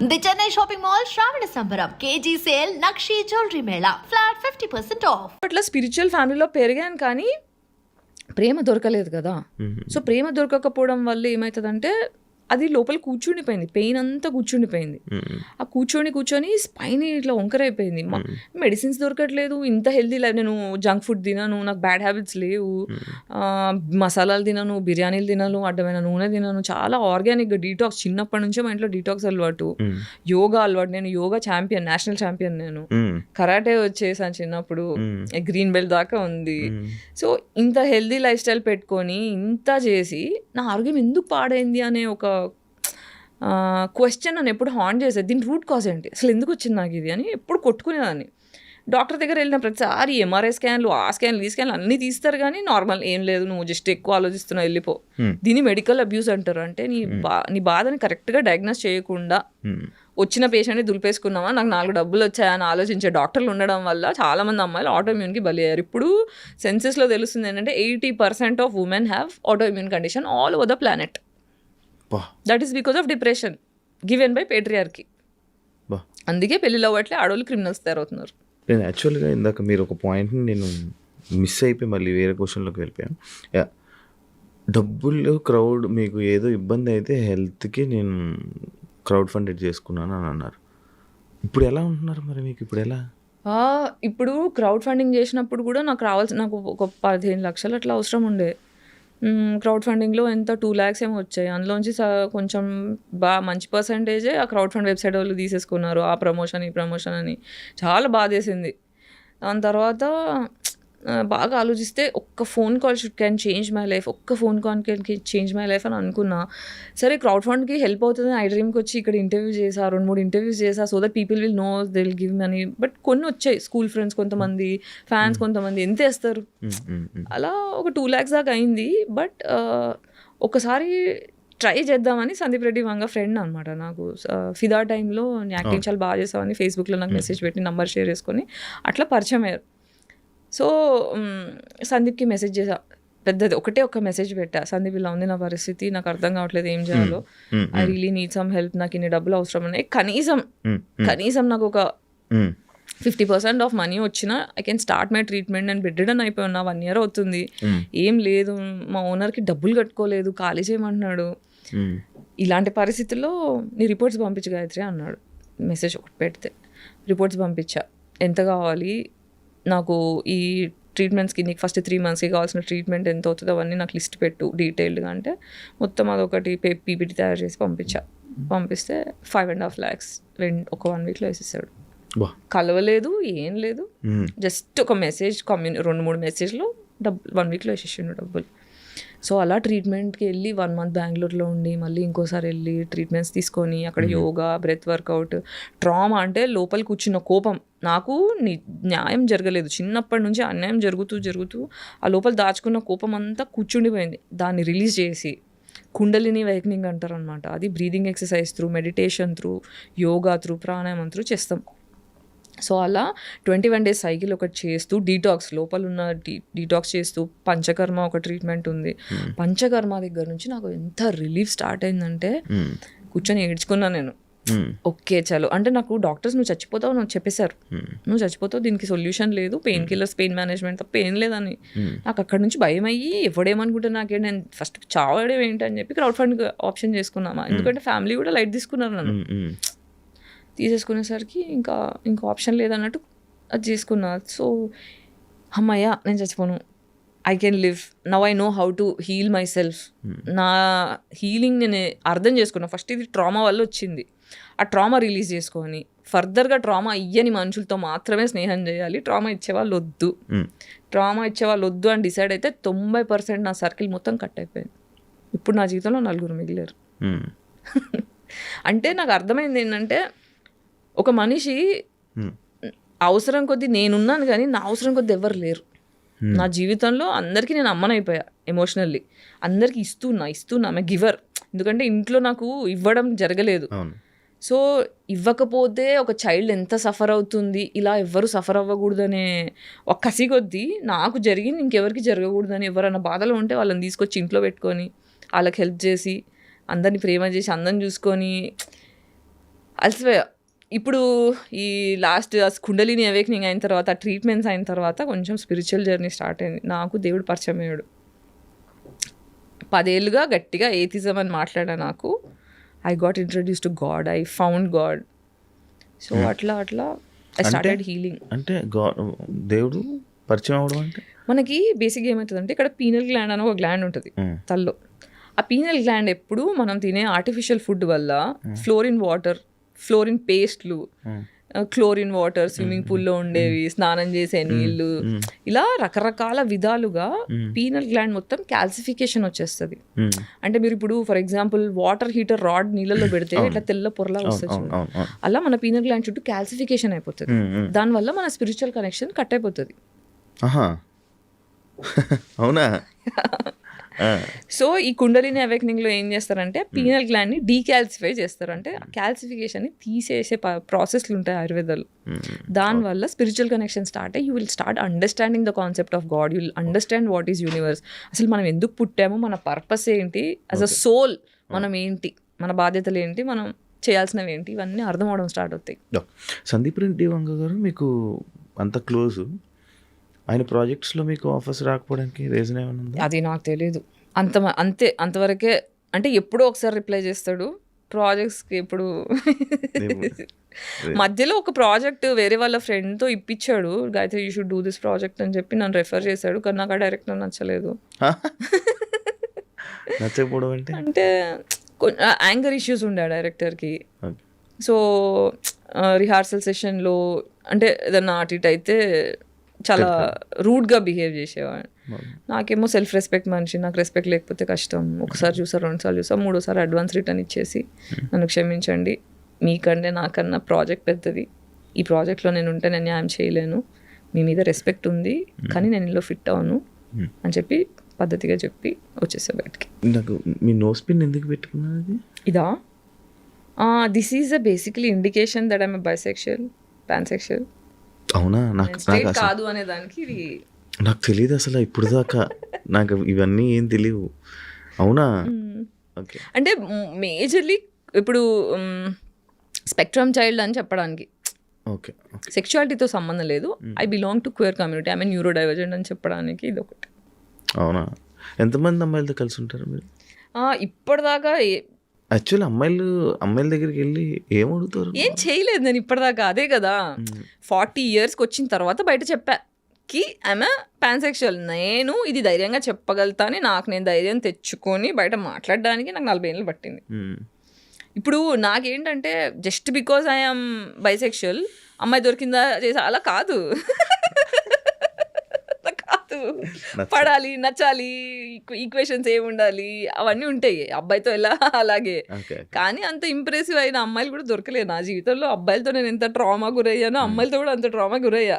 The Chennai shopping mall శ్రావణ సంబరం KG sale nakshi jewellery Mela flat 50% of. అట్లా spiritual ఫ్యామిలీలో పెరిగాను కానీ ప్రేమ దొరకలేదు కదా. సో ప్రేమ దొరకకపోవడం వల్ల ఏమవుతుందంటే అది లోపల కూర్చుండిపోయింది, పెయిన్ అంతా కూర్చుండిపోయింది. ఆ కూర్చొని స్పైన్ ఇట్లా వంకరైపోయింది. మెడిసిన్స్ దొరకట్లేదు, ఇంత హెల్తీ లైఫ్, నేను జంక్ ఫుడ్ తినను, నాకు బ్యాడ్ హ్యాబిట్స్ లేవు, మసాలాలు తినను, బిర్యానీలు తినను, అడ్డమైన నూనె తినను, చాలా ఆర్గానిక్గా డీటాక్స్. చిన్నప్పటి నుంచే మా ఇంట్లో డీటాక్స్ అలవాటు, యోగా అలవాటు. నేను యోగా ఛాంపియన్, నేషనల్ ఛాంపియన్. నేను కరాటే వచ్చేసాను చిన్నప్పుడు, గ్రీన్ బెల్ట్ దాకా ఉంది. సో ఇంత హెల్దీ లైఫ్ స్టైల్ పెట్టుకొని ఇంత చేసి నా ఆరోగ్యం ఎందుకు పాడైంది అనే ఒక క్వశ్చన్ నన్ను ఎప్పుడు హాంట్ చేసేది. దీని రూట్ కాజ్ ఏంటి, అసలు ఎందుకు వచ్చింది నాకు ఇది అని ఎప్పుడు కొట్టుకునేదాన్ని. డాక్టర్ దగ్గర వెళ్ళిన ప్రతిసారి ఎంఆర్ఐ స్కాన్లు, ఆ స్కాన్లు, ఈ స్కాన్లు అన్నీ తీస్తారు కానీ నార్మల్ ఏం లేదు, నువ్వు జస్ట్ ఎక్కువ ఆలోచిస్తున్నావు, వెళ్ళిపో. దీన్ని మెడికల్ అబ్యూస్ అంటారు. అంటే నీ బాధని కరెక్ట్గా డయాగ్నోస్ చేయకుండా వచ్చిన పేషెంట్ని దులిపేసుకున్నావా, నాకు 4 డబ్బులు వచ్చాయని ఆలోచించే డాక్టర్లు ఉండడం వల్ల చాలామంది అమ్మాయిలు ఆటోఇమ్యూన్కి బలి అయ్యారు. ఇప్పుడు సెన్సెస్లో తెలుస్తుంది ఏంటంటే 80% of women have autoimmune condition all over the planet. That is because of depression given by patriarchy. అందుకే పెళ్ళిలో అవ్వట్లే, ఆడవాళ్ళు క్రిమినల్స్ తయారవుతున్నారు. నేను యాక్చువల్గా ఇందాక మీరు ఒక పాయింట్ని నేను మిస్ అయిపోయి మళ్ళీ వేరే క్వశ్చన్లోకి వెళ్ళిపోయాను. డబ్బులు క్రౌడ్ మీకు ఏదో ఇబ్బంది అయితే హెల్త్కి నేను క్రౌడ్ ఫండెడ్ చేసుకున్నాను అని అన్నారు. ఇప్పుడు ఎలా ఉంటున్నారు మరి మీకు? ఇప్పుడు ఎలా? ఇప్పుడు క్రౌడ్ ఫండింగ్ చేసినప్పుడు కూడా నాకు ఒక 15 లక్షలు అట్లా అవసరం ఉండే. క్రౌడ్ ఫండింగ్లో ఎంత 2 lakhs ఏమో వచ్చాయి. అందులోంచి కొంచెం మంచి పర్సంటేజే ఆ క్రౌడ్ ఫండ్ వెబ్సైట్ వాళ్ళు తీసేసుకున్నారు. ఆ ప్రమోషన్, ఈ ప్రమోషన్ అని చాలా బాధేసింది. దాని తర్వాత బాగా ఆలోచిస్తే ఒక్క phone call can change my life, ఒక్క phone call can change my life అని అనుకున్నా. సరే క్రౌడ్ ఫండ్కి హెల్ప్ అవుతుంది ఐ డ్రీమ్కి వచ్చి ఇక్కడ ఇంటర్వ్యూ చేసా, 2-3 ఇంటర్వ్యూస్ చేసా, so that people will know, they will give money. But కొన్ని వచ్చాయి, స్కూల్ ఫ్రెండ్స్ కొంతమంది, ఫ్యాన్స్ కొంతమంది, ఎంత వేస్తారు, అలా ఒక 2 lakhs దాకా అయింది. బట్ ఒకసారి ట్రై చేద్దామని సందీప్ రెడ్డి వంగ ఫ్రెండ్ అనమాట నాకు, ఫిదా టైంలో యాక్టింగ్ చాలా బాగా చేసామని ఫేస్బుక్లో నాకు మెసేజ్ పెట్టి నంబర్ షేర్ చేసుకొని అట్లా పరిచయం అయ్యారు. సో సందీప్కి మెసేజ్ చేసా, పెద్దది ఒక మెసేజ్ పెట్టా, సందీప్ ఇలా ఉంది నా పరిస్థితి, నాకు అర్థం కావట్లేదు ఏం చేయాలో, I really need some help, నాకు ఇన్ని డబ్బులు అవసరం ఉన్నాయి, కనీసం నాకు ఒక 50% ఆఫ్ మనీ వచ్చినా I can start my treatment. నేను బెడ్ రిడన్ అయిపోయి ఉన్నా, 1 year అవుతుంది, ఏం లేదు, మా ఓనర్కి డబ్బులు కట్టుకోలేదు, ఖాళీ చేయమంటున్నాడు. ఇలాంటి పరిస్థితుల్లో నీ రిపోర్ట్స్ పంపించు గాయత్రి అన్నాడు. మెసేజ్ ఒకటి పెడితే రిపోర్ట్స్ పంపించా, ఎంత కావాలి నాకు ఈ ట్రీట్మెంట్స్కి, నీకు ఫస్ట్ 3 monthsకి కావాల్సిన ట్రీట్మెంట్ ఎంత అవుతుందో అవన్నీ నాకు లిస్ట్ పెట్టు డీటెయిల్డ్గా అంటే మొత్తం అదొకటి పీపీటీ తయారు చేసి పంపిస్తే 5.5 lakhs ఒక 1 weekలో వేసేసాడు. కలవలేదు, ఏం లేదు, జస్ట్ ఒక మెసేజ్, 2-3 మెసేజ్లో 1 weekలో వేసేసిండు డబ్బులు. సో అలా ట్రీట్మెంట్కి వెళ్ళి 1 month బెంగళూరులో ఉండి మళ్ళీ ఇంకోసారి వెళ్ళి ట్రీట్మెంట్స్ తీసుకొని అక్కడ యోగా, బ్రెత్ వర్కౌట్. ట్రామా అంటే లోపల కూర్చున్న కోపం, నాకు న్యాయం జరగలేదు, చిన్నప్పటి నుంచి అన్యాయం జరుగుతూ ఆ లోపల దాచుకున్న కోపం అంతా కూర్చుండిపోయింది. దాన్ని రిలీజ్ చేసి కుండలిని వైక్నింగ్ అంటారు అనమాట, అది breathing exercise through, meditation through, yoga through, ప్రాణాయామం త్రూ చేస్తాం. సో అలా 21 days సైకిల్ ఒకటి చేస్తూ, డీటాక్స్ లోపల ఉన్న డీటాక్స్ చేస్తూ, పంచకర్మ ఒక ట్రీట్మెంట్ ఉంది. పంచకర్మ దగ్గర నుంచి నాకు ఎంత రిలీఫ్ స్టార్ట్ అయిందంటే కూర్చొని ఏడ్చుకున్నా నేను. ఓకే చలో అంటే నాకు డాక్టర్స్ నువ్వు చచ్చిపోతావు నాకు చెప్పేశారు, నువ్వు చచ్చిపోతావు, దీనికి సొల్యూషన్ లేదు, పెయిన్ కిల్లర్స్, పెయిన్ మేనేజ్మెంట్ తప్ప ఏం లేదని. నాకు అక్కడ నుంచి భయం అయ్యి ఎవడేమనుకుంటే నాకే, నేను ఫస్ట్ చావడం ఏంటని చెప్పి క్రౌడ్ ఫండ్ ఆప్షన్ చేసుకున్నామా, ఎందుకంటే ఫ్యామిలీ కూడా లైట్ తీసుకున్నారు నన్ను. తీసేసుకునేసరికి ఇంకా ఆప్షన్ లేదన్నట్టు అది చేసుకున్నా. సో అమ్మయ్య నేను చచ్చిపోను, I can live, now I know how to heal myself. నా హీలింగ్ నేను అర్థం చేసుకున్నా. ఫస్ట్ ఇది ట్రామా వల్ల వచ్చింది, ఆ ట్రామా రిలీజ్ చేసుకొని ఫర్దర్గా ట్రామా ఇయ్యని మనుషులతో మాత్రమే స్నేహం చేయాలి, ట్రామా ఇచ్చేవాళ్ళు వద్దు అని డిసైడ్ అయితే 90% నా సర్కిల్ మొత్తం కట్ అయిపోయింది. ఇప్పుడు నా జీవితంలో 4 మిగిలారు. అంటే నాకు అర్థమైంది ఏంటంటే, ఒక మనిషి అవసరం కొద్దీ నేనున్నాను కానీ నా అవసరం కొద్దీ ఎవరు లేరు నా జీవితంలో. అందరికీ నేను అమ్మనైపోయా ఎమోషనల్లీ, అందరికీ ఇస్తున్నా ఆమె గివర్. ఎందుకంటే ఇంట్లో నాకు ఇవ్వడం జరగలేదు. సో ఇవ్వకపోతే ఒక చైల్డ్ ఎంత సఫర్ అవుతుంది, ఇలా ఎవ్వరు సఫర్ అవ్వకూడదనే ఒక కసి కొద్దీ నాకు జరిగింది ఇంకెవరికి జరగకూడదని, ఎవరైనా బాధలో ఉంటే వాళ్ళని తీసుకొచ్చి ఇంట్లో పెట్టుకొని వాళ్ళకి హెల్ప్ చేసి, అందరినీ ప్రేమ చేసి, అందరిని చూసుకొని అలసిపోయా. ఇప్పుడు ఈ లాస్ట్ కుండలిని అవేకనింగ్ అయిన తర్వాత, ట్రీట్మెంట్స్ అయిన తర్వాత కొంచెం స్పిరిచువల్ జర్నీ స్టార్ట్ అయింది. నాకు దేవుడు పరిచయం అయ్యాడు. 10 ఏళ్ళుగా గట్టిగా ఏథిజం అని మాట్లాడా. నాకు I got introduce to God, I found God. So అట్లా ఐ స్టార్టెడ్ హీలింగ్. అంటే దేవుడు పరిచయం అవడం అంటే మనకి బేసిక్గా ఏమవుతుందంటే ఇక్కడ పీనల్ గ్లాండ్ అని ఒక గ్లాండ్ ఉంటుంది తల్లో. ఆ పీనల్ గ్లాండ్ ఎప్పుడు మనం తినే ఆర్టిఫిషియల్ ఫుడ్ వల్ల ఫ్లోరిన్ వాటర్, ఫ్లోరిన్ పేస్ట్లు, క్లోరిన్ వాటర్, స్విమ్మింగ్ పూల్లో ఉండేవి, స్నానం చేసే నీళ్లు, ఇలా రకరకాల విధాలుగా పీనల్ గ్లాండ్ మొత్తం క్యాల్సిఫికేషన్ వచ్చేస్తుంది. అంటే మీరు ఇప్పుడు for example water heater rod నీళ్ళలో పెడితే ఇట్లా తెల్ల పొరలా వస్తుంది, అలా మన పీనల్ గ్లాండ్ చుట్టూ క్యాల్సిఫికేషన్ అయిపోతుంది. దానివల్ల మన స్పిరిచువల్ కనెక్షన్ కట్ అయిపోతుంది. అవునా? సో ఈ కుండలిని అవేకనింగ్లో ఏం చేస్తారంటే పీనల్ గ్లాండ్ని డీకాల్సిఫై చేస్తారు. అంటే క్యాల్సిఫికేషన్ని తీసేసే ప్రాసెస్లు ఉంటాయి ఆయుర్వేదాలు. దానివల్ల స్పిరిచువల్ కనెక్షన్ స్టార్ట్ అయ్యి you will start understanding the concept of God. You will understand what is universe. అసలు మనం ఎందుకు పుట్టామో, మన పర్పస్ ఏంటి, యాజ్ అ సోల్ మనం ఏంటి, మన బాధ్యతలు ఏంటి, మనం చేయాల్సినవి ఏంటి, ఇవన్నీ అర్థం అవడం స్టార్ట్ అవుతాయి. సందీప్ రెడ్డి వంగ గారు మీకు అంత క్లోజ్, ఆయన ప్రాజెక్ట్స్లో మీకు ఆఫర్స్ రాకపోవడానికి రీజన్ ఏమైనా ఉందా? అది నాకు తెలియదు. అంతవరకే. అంటే ఎప్పుడో ఒకసారి రిప్లై చేస్తాడు ప్రాజెక్ట్స్కి. ఎప్పుడు మధ్యలో ఒక ప్రాజెక్ట్ వేరే వాళ్ళ ఫ్రెండ్తో ఇప్పించాడు, Gayatri you should do this project అని చెప్పి నన్ను రెఫర్ చేశాడు. కానీ నాకు ఆ డైరెక్టర్ నచ్చలేదు. నచ్చకపోవడం అంటే యాంగర్ ఇష్యూస్ ఉండే ఆ డైరెక్టర్కి. సో రిహార్సల్ సెషన్లో అంటే ఏదన్నా అటు ఇటు అయితే చాలా రూడ్గా బిహేవ్ చేసేవాడు. నాకేమో సెల్ఫ్ రెస్పెక్ట్ మనిషి, నాకు రెస్పెక్ట్ లేకపోతే కష్టం. ఒకసారి చూసా, 2 సార్లు చూసా, 3వ సారి అడ్వాన్స్ రిటర్న్ ఇచ్చేసి నన్ను క్షమించండి, మీకంటే నాకన్నా ప్రాజెక్ట్ పెద్దది, ఈ ప్రాజెక్ట్లో నేను ఉంటే నేను న్యాయం చేయలేను, మీ మీద రెస్పెక్ట్ ఉంది కానీ నేను ఇందులో ఫిట్ అవును అని చెప్పి పద్ధతిగా చెప్పి వచ్చేసా బయటికి. నాకు మీ నోస్ పిన్ ఎందుకు పెట్టుకున్నది? ఇదా? This is a basically indication that I'm bisexual, pansexual. అవునా? నాకు కాదు అనే దానికి ఇది నాకు తెలియదు అసలు ఇప్పుడు దాకా. నాకు ఇవన్నీ ఏం తెలియవు. అవునా? ఓకే. అంటే మేజర్లీ ఇప్పుడు స్పెక్ట్రమ్ చైల్డ్ అని చెప్పడానికి, ఓకే, సెక్షువాలిటీతో సంబంధం లేదు. I belong to queer community, I mean neuro divergent అని చెప్పడానికి ఇది ఒకటి. అవునా? ఎంతమంది అమ్మాయిలతో కలిసి ఉంటారు మీరు ఇప్పటిదాకా? యాక్చువల్లీ అమ్మాయిల దగ్గరికి వెళ్ళి ఏం అడుగుతారు? ఏం చేయలేదు నేను ఇప్పటిదాకా. అదే కదా 40 yearsకి వచ్చిన తర్వాత బయట చెప్పాకి ఆమె పాన్సెక్షువల్. నేను ఇది ధైర్యంగా చెప్పగలుగుతాను, నాకు నేను ధైర్యం తెచ్చుకొని బయట మాట్లాడడానికి నాకు 40 ఏళ్ళు పట్టింది. ఇప్పుడు నాకేంటంటే జస్ట్ బికాజ్ ఐఎమ్ బైసెక్షువల్ అమ్మాయి దొరికిందా చేసా అలా కాదు. పడాలి, నచ్చాలి, ఈక్వేషన్స్ ఏమి ఉండాలి అవన్నీ ఉంటాయి అబ్బాయితో ఎలా అలాగే. కానీ అంత ఇంప్రెసివ్ అయిన అమ్మాయిలు కూడా దొరకలేదు నా జీవితంలో. అబ్బాయిలతో నేను ఎంత ట్రామా గురయ్యానో అమ్మాయిలతో కూడా అంత ట్రామా గురయ్యా.